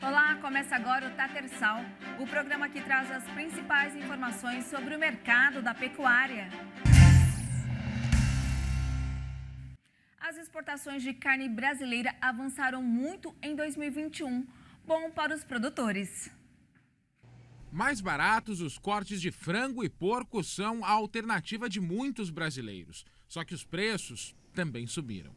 Olá, começa agora o Tatersal, o programa que traz as principais informações sobre o mercado da pecuária. As exportações de carne brasileira avançaram muito em 2021, bom para os produtores. Mais baratos, os cortes de frango e porco são a alternativa de muitos brasileiros. Só que os preços também subiram.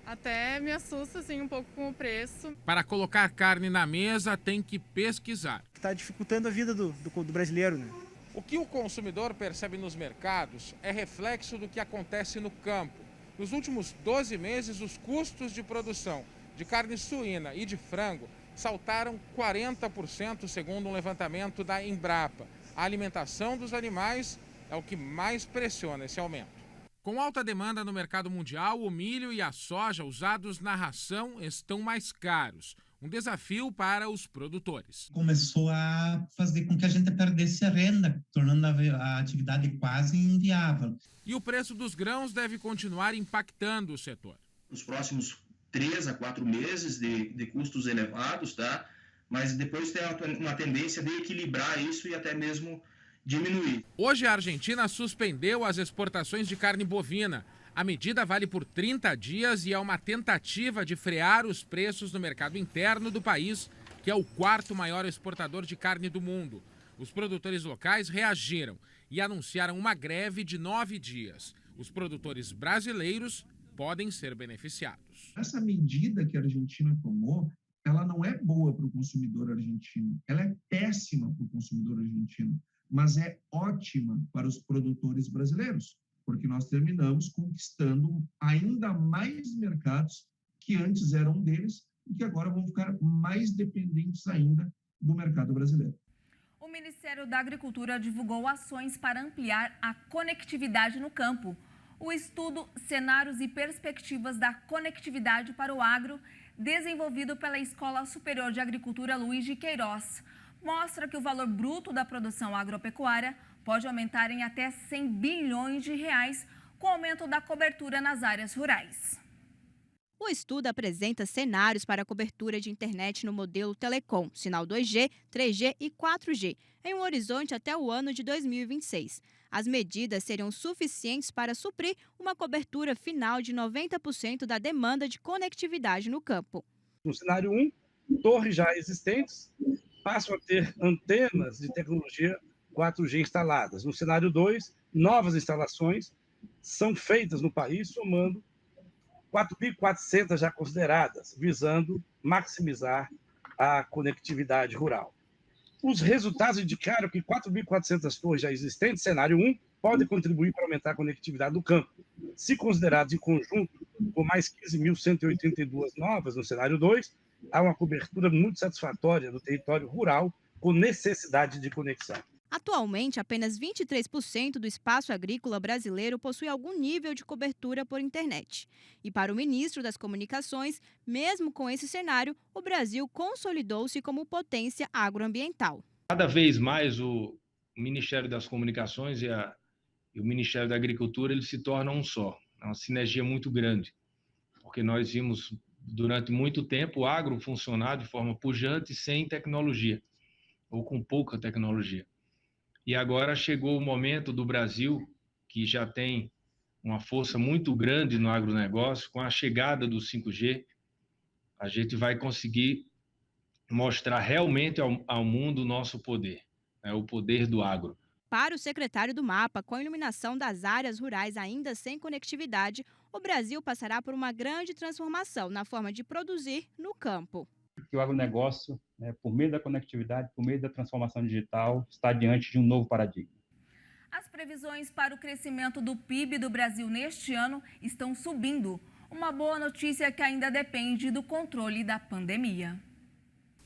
Até me assusta assim, um pouco com o preço. Para colocar carne na mesa, tem que pesquisar. Está dificultando a vida do brasileiro, né? O que o consumidor percebe nos mercados é reflexo do que acontece no campo. Nos últimos 12 meses, os custos de produção de carne suína e de frango saltaram 40%, segundo um levantamento da Embrapa. A alimentação dos animais é o que mais pressiona esse aumento. Com alta demanda no mercado mundial, o milho e a soja usados na ração estão mais caros. Um desafio para os produtores. Começou a fazer com que a gente perdesse a renda, tornando a atividade quase inviável. E o preço dos grãos deve continuar impactando o setor. Nos próximos 3 a 4 meses de custos elevados, tá? Mas depois tem uma tendência de equilibrar isso e até mesmo diminuir. Hoje a Argentina suspendeu as exportações de carne bovina. A medida vale por 30 dias e é uma tentativa de frear os preços no mercado interno do país, que é o 4º maior exportador de carne do mundo. Os produtores locais reagiram e anunciaram uma greve de 9 dias. Os produtores brasileiros podem ser beneficiados. Essa medida que a Argentina tomou, ela não é boa para o consumidor argentino, ela é péssima para o consumidor argentino, mas é ótima para os produtores brasileiros, porque nós terminamos conquistando ainda mais mercados que antes eram deles e que agora vão ficar mais dependentes ainda do mercado brasileiro. O Ministério da Agricultura divulgou ações para ampliar a conectividade no campo. O estudo Cenários e Perspectivas da Conectividade para o Agro, desenvolvido pela Escola Superior de Agricultura Luiz de Queiroz, mostra que o valor bruto da produção agropecuária pode aumentar em até 100 bilhões de reais com o aumento da cobertura nas áreas rurais. O estudo apresenta cenários para a cobertura de internet no modelo Telecom, sinal 2G, 3G e 4G, em um horizonte até o ano de 2026. As medidas seriam suficientes para suprir uma cobertura final de 90% da demanda de conectividade no campo. No cenário 1, torres já existentes passam a ter antenas de tecnologia 4G instaladas. No cenário 2, novas instalações são feitas no país, somando 4.400 já consideradas, visando maximizar a conectividade rural. Os resultados indicaram que 4.400 torres já existentes, cenário 1, podem contribuir para aumentar a conectividade do campo. Se considerados em conjunto, com mais 15.182 novas no cenário 2, há uma cobertura muito satisfatória do território rural com necessidade de conexão. Atualmente, apenas 23% do espaço agrícola brasileiro possui algum nível de cobertura por internet. E para o ministro das Comunicações, mesmo com esse cenário, o Brasil consolidou-se como potência agroambiental. Cada vez mais o Ministério das Comunicações e o Ministério da Agricultura eles se tornam um só. É uma sinergia muito grande, porque nós vimos durante muito tempo o agro funcionar de forma pujante sem tecnologia, ou com pouca tecnologia. E agora chegou o momento do Brasil, que já tem uma força muito grande no agronegócio, com a chegada do 5G, a gente vai conseguir mostrar realmente ao mundo o nosso poder, o poder do agro. Para o secretário do MAPA, com a iluminação das áreas rurais ainda sem conectividade, o Brasil passará por uma grande transformação na forma de produzir no campo. O agronegócio, por meio da conectividade, por meio da transformação digital, está diante de um novo paradigma. As previsões para o crescimento do PIB do Brasil neste ano estão subindo. Uma boa notícia que ainda depende do controle da pandemia.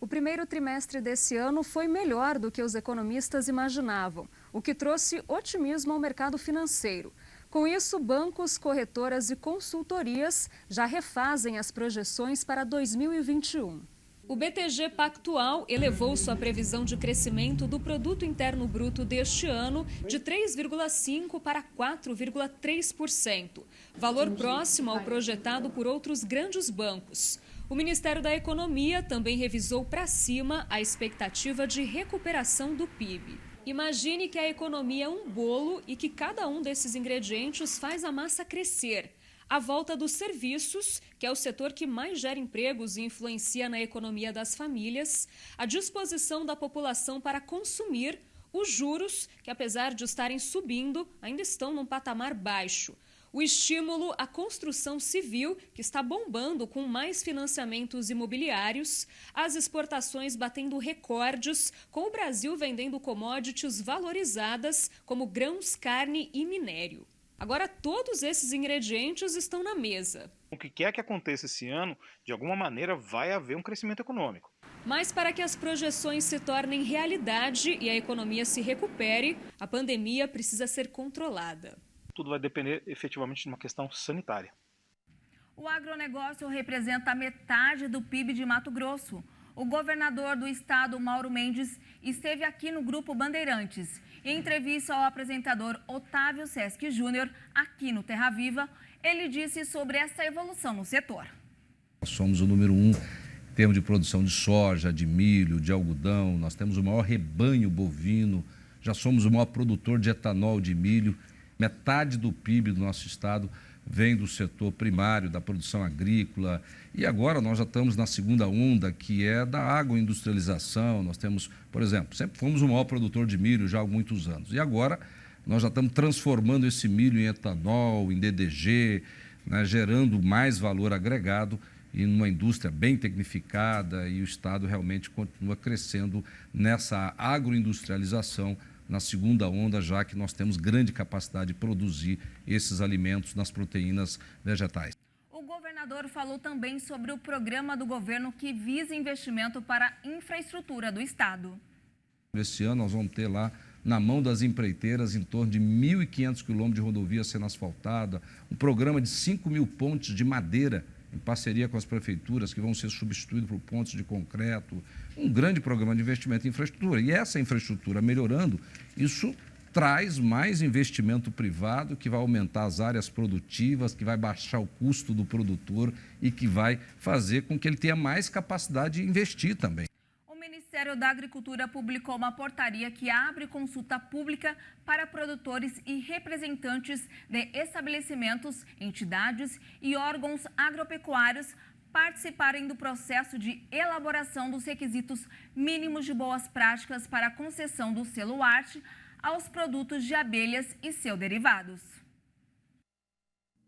O primeiro trimestre desse ano foi melhor do que os economistas imaginavam, o que trouxe otimismo ao mercado financeiro. Com isso, bancos, corretoras e consultorias já refazem as projeções para 2021. O BTG Pactual elevou sua previsão de crescimento do Produto Interno Bruto deste ano de 3,5% para 4,3%, valor próximo ao projetado por outros grandes bancos. O Ministério da Economia também revisou para cima a expectativa de recuperação do PIB. Imagine que a economia é um bolo e que cada um desses ingredientes faz a massa crescer. A volta dos serviços, que é o setor que mais gera empregos e influencia na economia das famílias, a disposição da população para consumir, os juros, que apesar de estarem subindo, ainda estão num patamar baixo. O estímulo à construção civil, que está bombando com mais financiamentos imobiliários, as exportações batendo recordes, com o Brasil vendendo commodities valorizadas como grãos, carne e minério. Agora, todos esses ingredientes estão na mesa. O que quer que aconteça esse ano, de alguma maneira, vai haver um crescimento econômico. Mas para que as projeções se tornem realidade e a economia se recupere, a pandemia precisa ser controlada. Tudo vai depender efetivamente de uma questão sanitária. O agronegócio representa metade do PIB de Mato Grosso. O governador do estado, Mauro Mendes, esteve aqui no Grupo Bandeirantes. Em entrevista ao apresentador Otávio Sesc Júnior, aqui no Terra Viva, ele disse sobre essa evolução no setor. Somos o número 1 em termos de produção de soja, de milho, de algodão. Nós temos o maior rebanho bovino, já somos o maior produtor de etanol de milho. Metade do PIB do nosso estado vem do setor primário, da produção agrícola. E agora nós já estamos na segunda onda, que é da agroindustrialização. Nós temos, por exemplo, sempre fomos o maior produtor de milho já há muitos anos. E agora nós já estamos transformando esse milho em etanol, em DDG, né, gerando mais valor agregado e numa indústria bem tecnificada, e o estado realmente continua crescendo nessa agroindustrialização, na segunda onda, já que nós temos grande capacidade de produzir esses alimentos nas proteínas vegetais. O governador falou também sobre o programa do governo que visa investimento para a infraestrutura do estado. Esse ano nós vamos ter lá, na mão das empreiteiras, em torno de 1.500 quilômetros de rodovia sendo asfaltada, um programa de 5.000 pontes de madeira, em parceria com as prefeituras, que vão ser substituídos por pontes de concreto, um grande programa de investimento em infraestrutura. E essa infraestrutura melhorando, isso traz mais investimento privado, que vai aumentar as áreas produtivas, que vai baixar o custo do produtor e que vai fazer com que ele tenha mais capacidade de investir também. O Ministério da Agricultura publicou uma portaria que abre consulta pública para produtores e representantes de estabelecimentos, entidades e órgãos agropecuários participarem do processo de elaboração dos requisitos mínimos de boas práticas para a concessão do selo arte aos produtos de abelhas e seus derivados.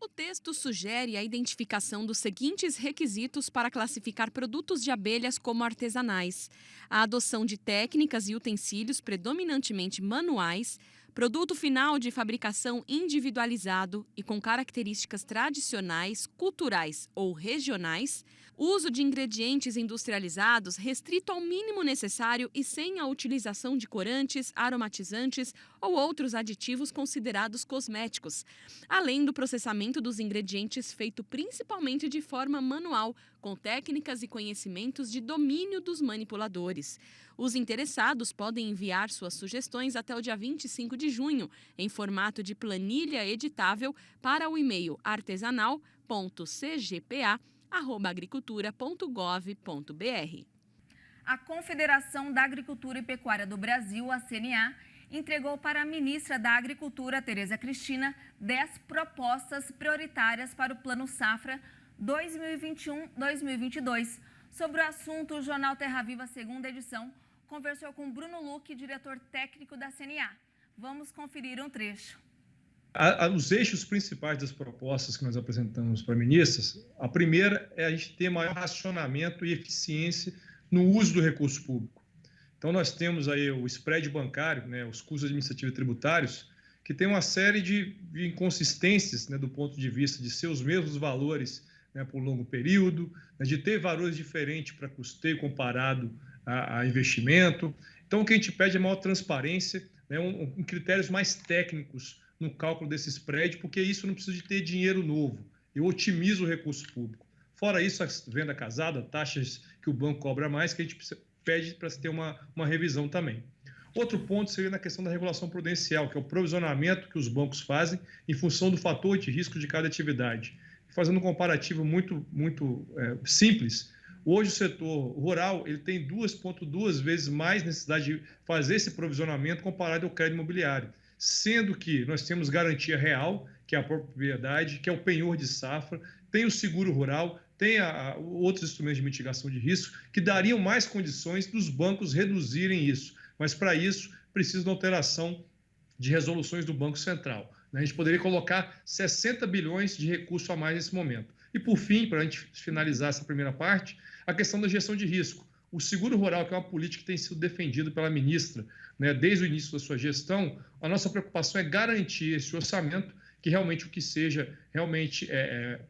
O texto sugere a identificação dos seguintes requisitos para classificar produtos de abelhas como artesanais: a adoção de técnicas e utensílios predominantemente manuais, produto final de fabricação individualizado e com características tradicionais, culturais ou regionais, uso de ingredientes industrializados restrito ao mínimo necessário e sem a utilização de corantes, aromatizantes ou outros aditivos considerados cosméticos, além do processamento dos ingredientes feito principalmente de forma manual, com técnicas e conhecimentos de domínio dos manipuladores. Os interessados podem enviar suas sugestões até o dia 25 de junho, em formato de planilha editável, para o e-mail artesanal.cgpa@agricultura.gov.br. A Confederação da Agricultura e Pecuária do Brasil, a CNA, entregou para a ministra da Agricultura, Tereza Cristina, 10 propostas prioritárias para o Plano Safra 2021-2022. Sobre o assunto, o Jornal Terra Viva, segunda edição, conversou com Bruno Luque, diretor técnico da CNA. Vamos conferir um trecho. Os eixos principais das propostas que nós apresentamos para ministras, a primeira é a gente ter maior racionamento e eficiência no uso do recurso público. Então, nós temos aí o spread bancário, né, os custos administrativos e tributários, que tem uma série de inconsistências, né, do ponto de vista de ser os mesmos valores, né, por longo período, né, de ter valores diferentes para custeio comparado a investimento. Então, o que a gente pede é maior transparência, né, critérios mais técnicos no cálculo desse spread, porque isso não precisa de ter dinheiro novo. Eu otimizo o recurso público. Fora isso, a venda casada, taxas que o banco cobra mais, que a gente pede para se ter uma revisão também. Outro ponto seria na questão da regulação prudencial, que é o provisionamento que os bancos fazem em função do fator de risco de cada atividade. fazendo um comparativo muito simples, hoje o setor rural ele tem 2,2 vezes mais necessidade de fazer esse provisionamento comparado ao crédito imobiliário, sendo que nós temos garantia real, que é a propriedade, que é o penhor de safra, tem o seguro rural, tem outros instrumentos de mitigação de risco que dariam mais condições dos bancos reduzirem isso. Mas, para isso, precisa de uma alteração de resoluções do Banco Central. A gente poderia colocar 60 bilhões de recurso a mais nesse momento. E, por fim, para a gente finalizar essa primeira parte, a questão da gestão de risco. O seguro rural, que é uma política que tem sido defendida pela ministra, né, desde o início da sua gestão, a nossa preocupação é garantir esse orçamento, que realmente o que seja realmente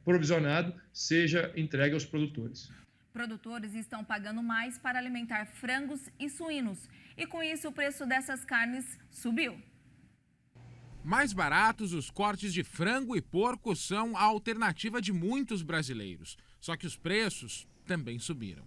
provisionado seja entregue aos produtores. Produtores estão pagando mais para alimentar frangos e suínos e, com isso, o preço dessas carnes subiu. Mais baratos, os cortes de frango e porco são a alternativa de muitos brasileiros. Só que os preços também subiram.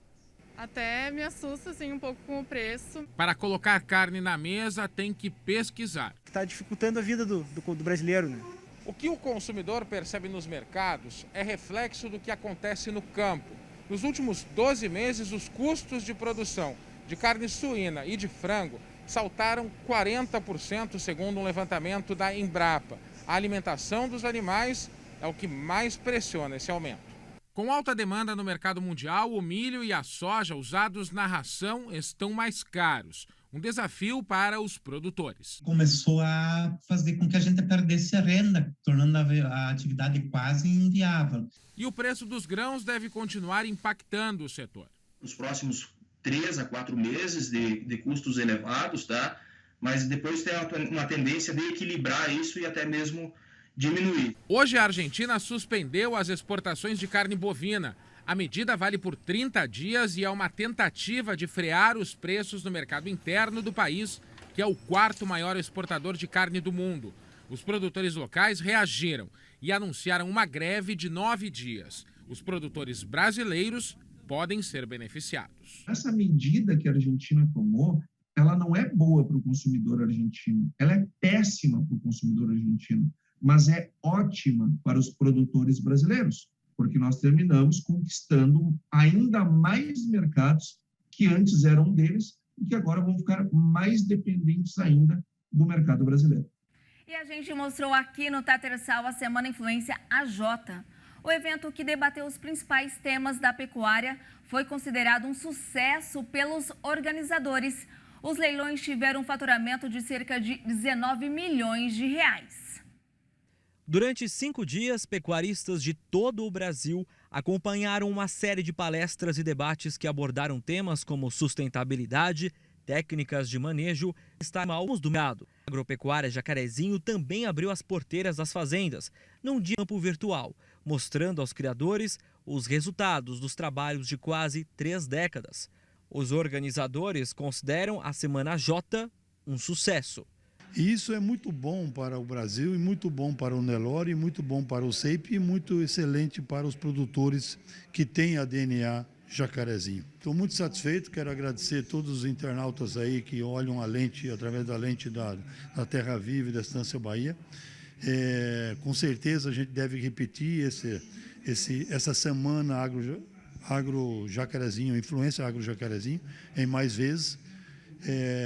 Até me assusta assim, um pouco com o preço. Para colocar carne na mesa, tem que pesquisar. Está dificultando a vida do brasileiro, né? O que o consumidor percebe nos mercados é reflexo do que acontece no campo. Nos últimos 12 meses, os custos de produção de carne suína e de frango saltaram 40%, segundo um levantamento da Embrapa. A alimentação dos animais é o que mais pressiona esse aumento. Com alta demanda no mercado mundial, o milho e a soja usados na ração estão mais caros. Um desafio para os produtores. Começou a fazer com que a gente perdesse a renda, tornando a atividade quase inviável. E o preço dos grãos deve continuar impactando o setor. Nos próximos 3 a 4 meses de custos elevados, tá? Mas depois tem uma tendência de equilibrar isso e até mesmo diminuir. Hoje a Argentina suspendeu as exportações de carne bovina. A medida vale por 30 dias e é uma tentativa de frear os preços no mercado interno do país, que é o 4º maior exportador de carne do mundo. Os produtores locais reagiram e anunciaram uma greve de 9 dias. Os produtores brasileiros podem ser beneficiados. Essa medida que a Argentina tomou, ela não é boa para o consumidor argentino, ela é péssima para o consumidor argentino, mas é ótima para os produtores brasileiros, porque nós terminamos conquistando ainda mais mercados que antes eram deles e que agora vão ficar mais dependentes ainda do mercado brasileiro. E a gente mostrou aqui no Tatersal a Semana Influência AJ. O evento, que debateu os principais temas da pecuária, foi considerado um sucesso pelos organizadores. Os leilões tiveram um faturamento de cerca de 19 milhões de reais. Durante 5 dias, pecuaristas de todo o Brasil acompanharam uma série de palestras e debates que abordaram temas como sustentabilidade, técnicas de manejo e estarmos do mercado. A Agropecuária Jacarezinho também abriu as porteiras das fazendas, num dia campo virtual, mostrando aos criadores os resultados dos trabalhos de quase 3 décadas. Os organizadores consideram a Semana J um sucesso. E isso é muito bom para o Brasil, e muito bom para o Nelore, e muito bom para o CEIP, e muito excelente para os produtores que têm a DNA Jacarezinho. Estou muito satisfeito, quero agradecer a todos os internautas aí que olham a lente, através da lente da Terra Viva e da Estância Bahia. Com certeza a gente deve repetir essa semana Agro Jacarezinho, Influência Agro Jacarezinho, em mais vezes.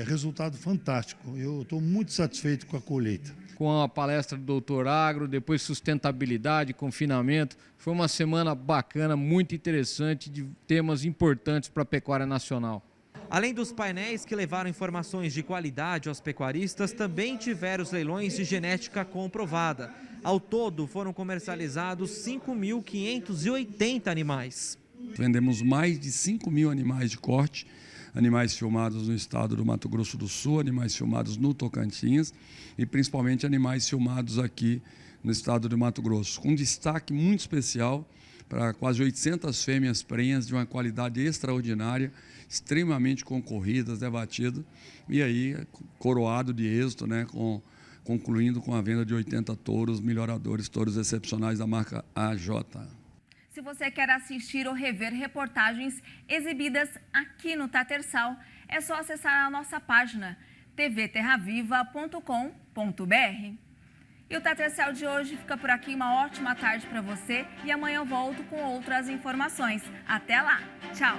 Resultado fantástico. Eu estou muito satisfeito com a colheita. Com a palestra do Doutor Agro, depois sustentabilidade, confinamento, foi uma semana bacana, muito interessante, de temas importantes para a pecuária nacional. Além dos painéis que levaram informações de qualidade aos pecuaristas, também tiveram os leilões de genética comprovada. Ao todo, foram comercializados 5.580 animais. Vendemos mais de 5 mil animais de corte, animais filmados no estado do Mato Grosso do Sul, animais filmados no Tocantins e principalmente animais filmados aqui no estado do Mato Grosso, com destaque muito especial para quase 800 fêmeas prenhas de uma qualidade extraordinária, extremamente concorridas, debatidas, e aí coroado de êxito, né, concluindo com a venda de 80 touros melhoradores, touros excepcionais da marca AJ. Se você quer assistir ou rever reportagens exibidas aqui no Tatersal, é só acessar a nossa página tvterraviva.com.br. E o TTCL de hoje fica por aqui. Uma ótima tarde para você e amanhã eu volto com outras informações. Até lá. Tchau.